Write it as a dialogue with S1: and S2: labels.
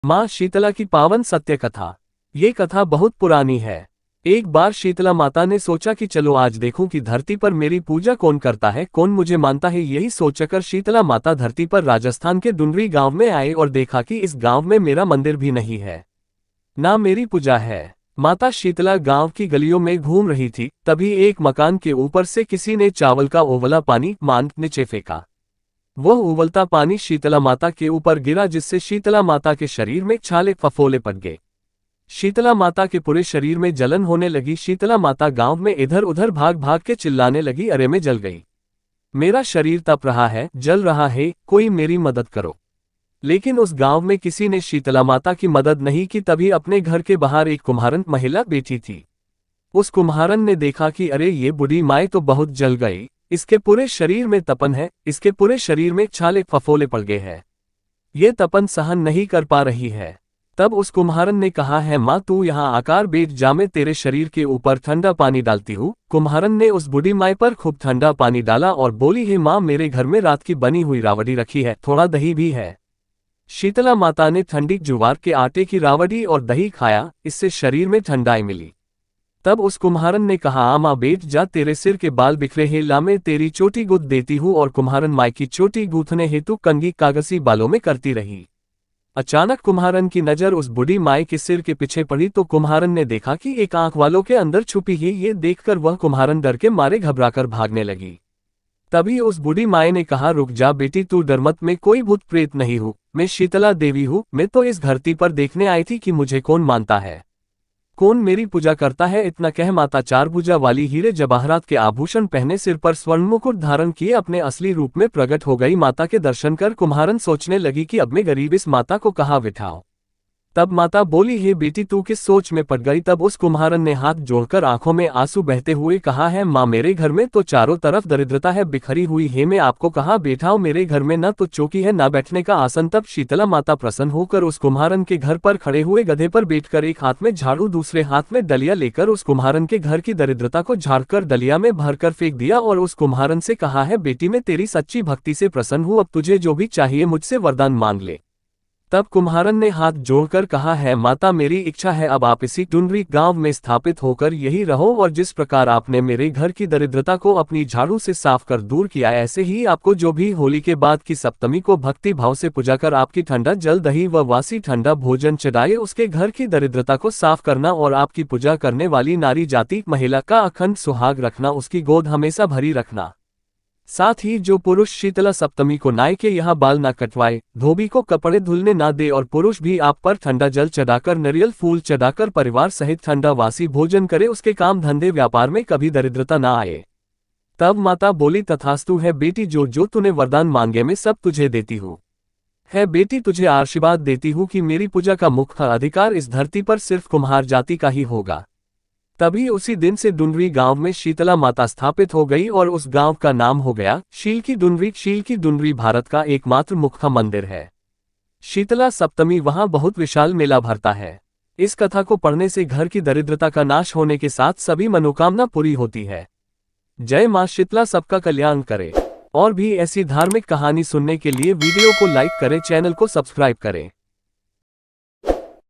S1: माँ शीतला की पावन सत्य कथा। ये कथा बहुत पुरानी है। एक बार शीतला माता ने सोचा कि चलो आज देखूं कि धरती पर मेरी पूजा कौन करता है, कौन मुझे मानता है। यही सोचकर शीतला माता धरती पर राजस्थान के डुंडरी गांव में आए और देखा कि इस गांव में मेरा मंदिर भी नहीं है, ना मेरी पूजा है। माता शीतला गांव की गलियों में घूम रही थी, तभी एक मकान के ऊपर से किसी ने चावल का उबला पानी मान नीचे फेंका। वह उबलता पानी शीतला माता के ऊपर गिरा, जिससे शीतला माता के शरीर में छाले फफोले पड़ गए। शीतला माता के पूरे शरीर में जलन होने लगी। शीतला माता गांव में इधर उधर भाग भाग के चिल्लाने लगी, अरे मैं जल गई, मेरा शरीर तप रहा है, जल रहा है, कोई मेरी मदद करो। लेकिन उस गांव में किसी ने शीतला माता की मदद नहीं की। तभी अपने घर के बाहर एक कुम्हारन महिला बैठी थी। उस कुम्हारन ने देखा कि अरे ये बूढ़ी माई तो बहुत जल गई, इसके पूरे शरीर में तपन है, इसके पूरे शरीर में छाले फफोले पड़ गए हैं, ये तपन सहन नहीं कर पा रही है। तब उस कुम्हारन ने कहा है, माँ तू यहाँ आकार बैठ जा, मैं तेरे शरीर के ऊपर ठंडा पानी डालती हूँ। कुम्हारन ने उस बूढ़ी माई पर खूब ठंडा पानी डाला और बोली, है माँ मेरे घर में रात की बनी हुई रावड़ी रखी है, थोड़ा दही भी है। शीतला माता ने ठंडी ज्वार के आटे की रावड़ी और दही खाया, इससे शरीर में ठंडाई मिली। तब उस कुम्हारन ने कहा, आमा बैठ जा, तेरे सिर के बाल बिखरे हैं, ला मैं तेरी चोटी गूंथ देती हूँ। और कुम्हारन माई की चोटी गूंथने हेतु कंघी कागसी बालों में करती रही। अचानक कुम्हारन की नजर उस बूढ़ी माई के सिर के पीछे पड़ी तो कुम्हारन ने देखा कि एक आंख वालों के अंदर छुपी है। ये देखकर वह कुम्हारन डर के मारे घबराकर भागने लगी। तभी उस बूढ़ी माई ने कहा, रुक जा बेटी, तू डर मत, मैं कोई भूत प्रेत नहीं हूँ, मैं शीतला देवी हूँ। मैं तो इस धरती पर देखने आई थी कि मुझे कौन मानता है, कौन मेरी पूजा करता है। इतना कह माता चार भुजा वाली हीरे जवाहरात के आभूषण पहने, सिर पर स्वर्ण मुकुट धारण किए अपने असली रूप में प्रकट हो गई। माता के दर्शन कर कुम्हारन सोचने लगी कि अब मैं गरीब इस माता को कहाँ बिठाऊं। तब माता बोली, हे बेटी तू किस सोच में पड़ गई। तब उस कुम्हारन ने हाथ जोड़कर आंखों में आंसू बहते हुए कहा है, माँ मेरे घर में तो चारों तरफ दरिद्रता है, बिखरी हुई है, मैं आपको कहाँ बैठाऊं, मेरे घर में न तो चौकी है न बैठने का आसन। तब शीतला माता प्रसन्न होकर उस कुम्हारन के घर पर खड़े हुए गधे पर बैठकर एक हाथ में झाड़ू दूसरे हाथ में डलिया लेकर उस कुम्हारन के घर की दरिद्रता को झाड़कर डलिया में भरकर फेंक दिया और उस कुम्हारन से कहा है, बेटी मैं तेरी सच्ची भक्ति से प्रसन्न हूँ, अब तुझे जो भी चाहिए मुझसे वरदान मांग ले। तब कुम्हारन ने हाथ जोड़कर कहा है, माता मेरी इच्छा है अब आप इसी डुंडरी गांव में स्थापित होकर यही रहो, और जिस प्रकार आपने मेरे घर की दरिद्रता को अपनी झाड़ू से साफ कर दूर किया, ऐसे ही आपको जो भी होली के बाद की सप्तमी को भक्ति भाव से पूजा कर आपकी ठंडा जल दही व वासी ठंडा भोजन चढ़ाए, उसके घर की दरिद्रता को साफ करना और आपकी पूजा करने वाली नारी जाति महिला का अखंड सुहाग रखना, उसकी गोद हमेशा भरी रखना। साथ ही जो पुरुष शीतला सप्तमी को नाई के यहाँ बाल ना कटवाए, धोबी को कपड़े धुलने ना दे और पुरुष भी आप पर ठंडा जल चढ़ाकर नारियल फूल चढ़ाकर परिवार सहित ठंडा वासी भोजन करे, उसके काम धंधे व्यापार में कभी दरिद्रता ना आए। तब माता बोली, तथास्तु है बेटी, जो जो तूने वरदान मांगे मैं सब तुझे देती हूँ। है बेटी तुझे आशीर्वाद देती हूँ कि मेरी पूजा का मुख्य अधिकार इस धरती पर सिर्फ कुम्हार जाति का ही होगा। तभी उसी दिन से डुंडरी गांव में शीतला माता स्थापित हो गई और उस गांव का नाम हो गया शील की डुंडरी। शील की डुंडरी भारत का एकमात्र मुख्य मंदिर है। शीतला सप्तमी वहां बहुत विशाल मेला भरता है। इस कथा को पढ़ने से घर की दरिद्रता का नाश होने के साथ सभी मनोकामना पूरी होती है। जय मां शीतला सबका कल्याण करे। और भी ऐसी धार्मिक कहानी सुनने के लिए वीडियो को लाइक करें, चैनल को सब्सक्राइब करें।